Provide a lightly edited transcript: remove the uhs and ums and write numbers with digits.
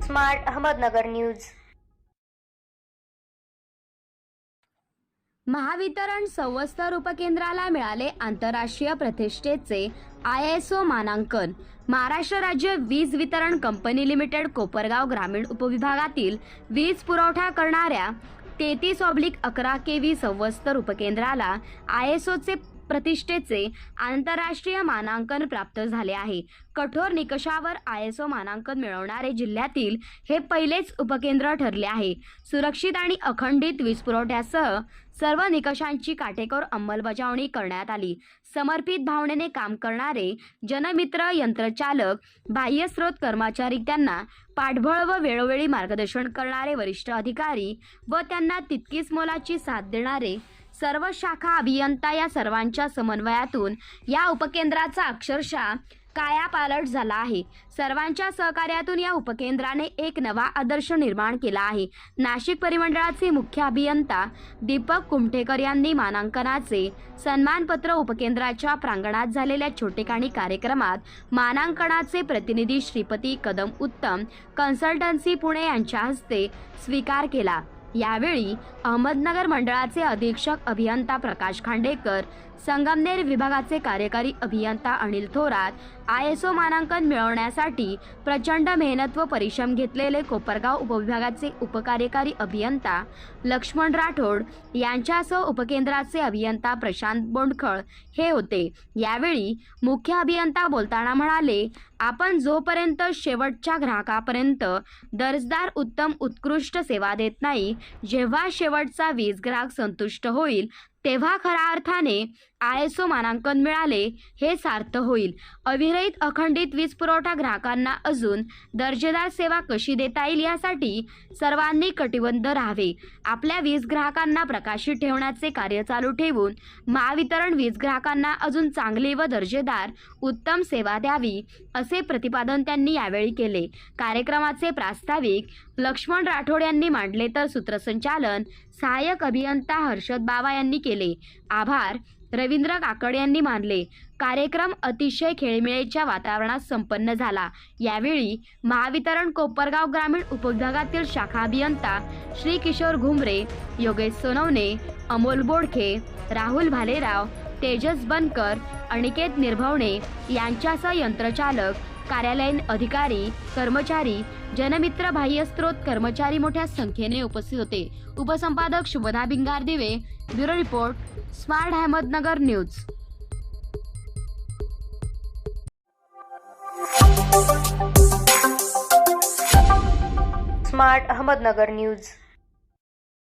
Smart Ahmednagar news. Mahavitaran संवत्सर उपकेंद्राला मिळाले आंतरराष्ट्रीय प्रतिष्ठेचे ISO मानांकन। महाराष्ट्र राज्य वीज वितरण कंपनी लिमिटेड कोपरगाव ग्रामीण उपविभागातील वीज पुरवठा करणाऱ्या 33/11 kV संवत्सर उपकेंद्राला ISOचे प्रतिष्ठेचे आंतरराष्ट्रीय मानांकन प्राप्त झाले आहे। कठोर निकषावर ISO मानांकन मिळवणारे जिल्ह्यातील हे पहिलेच उपकेंद्र ठरले आहे। सुरक्षित आणि अखंडित वीज पुरवठ्यासह सर्व निकषांची काटेकोर अंमलबजावणी करण्यात आली। समर्पित भावनेने काम करणारे जनमित्र यंत्रचालक, बाह्य स्रोत कर्मचारी, त्यांना पाठबळ व वेळोवेळी मार्गदर्शन करणारे वरिष्ठ अधिकारी व त्यांना तितकीच मोलाची साथ देणारे सर्व शाखा अभियंता या सर्वांच्या समन्वयातून या उपकेंद्राचा अक्षरशः कायापालट झाला आहे। सर्वांच्या सहकार्यातून या उपकेंद्राने एक नवा आदर्श निर्माण केला आहे। नाशिक परिमंडळाचे मुख्य अभियंता दीपक कुमठेकर यांनी मानांकनाचे सन्मानपत्र उपकेंद्राच्या प्रांगणात झालेल्या छोटेखानी कार्यक्रमात मानांकनाचे प्रतिनिधी श्रीपती कदम उत्तम कन्सल्टन्सी पुणे यांच्या हस्ते स्वीकार केला। यावेळी अहमदनगर मंडळाचे अधीक्षक अभियंता प्रकाश खांडेकर, संगमनेर विभागाचे कार्यकारी अभियंता अनिल थोरात, ISO मानांकन मिळवण्यासाठी प्रचंड मेहनत व परिश्रम घेतलेले कोपरगाव उपविभागाचे उपकार्यकारी अभियंता लक्ष्मण राठोड यांच्यासह उपकेंद्राचे अभियंता प्रशांत बोंडखळ हे होते। यावेळी मुख्य अभियंता बोलताना म्हणाले, आपण जोपर्यंत शेवटच्या ग्राहकापर्यंत दर्जेदार उत्तम उत्कृष्ट सेवा देत नाही, जेव्हा शेवटचा वीज ग्राहक संतुष्ट होईल तेव्हा खऱ्या अर्थाने ISO मानांकन मिळाले हे सार्थ होईल। अविरहित अखंडित वीज पुरवठा ग्राहकांना अजून दर्जेदार सेवा कशी देता येईल यासाठी सर्वांनी कटिबद्ध राहावे। आपल्या वीज ग्राहकांना प्रकाशित ठेवण्याचे कार्य चालू ठेवून महावितरण वीज ग्राहकांना अजून चांगली व दर्जेदार उत्तम सेवा द्यावी, असे प्रतिपादन त्यांनी यावेळी केले। कार्यक्रमाचे प्रास्ताविक लक्ष्मण राठोड यांनी मांडले तर सूत्रसंचालन सहाय्यक अभियंता हर्षद बावा यांनी केले। आभार रवींद्र काकड यांनी मानले। कार्यक्रम अतिशय खेळीमेळीच्या वातावरणात संपन्न झाला। यावेळी महावितरण कोपरगाव ग्रामीण उपविभागातील शाखा अभियंता श्री किशोर घुमरे, योगेश सोनवणे, अमोल बोडखे, राहुल भालेराव, तेजस बनकर, अनिकेत निर्भवणे यांच्यासह यंत्रचालक, कार्यालयीन अधिकारी, कर्मचारी, जनमित्र, बाह्य स्रोत कर्मचारी मोठ्या संख्येने उपस्थित होते। उपसंपादक शुभदा भिंगार दिवे, bureau report, smart Ahmednagar news. Smart Ahmednagar news.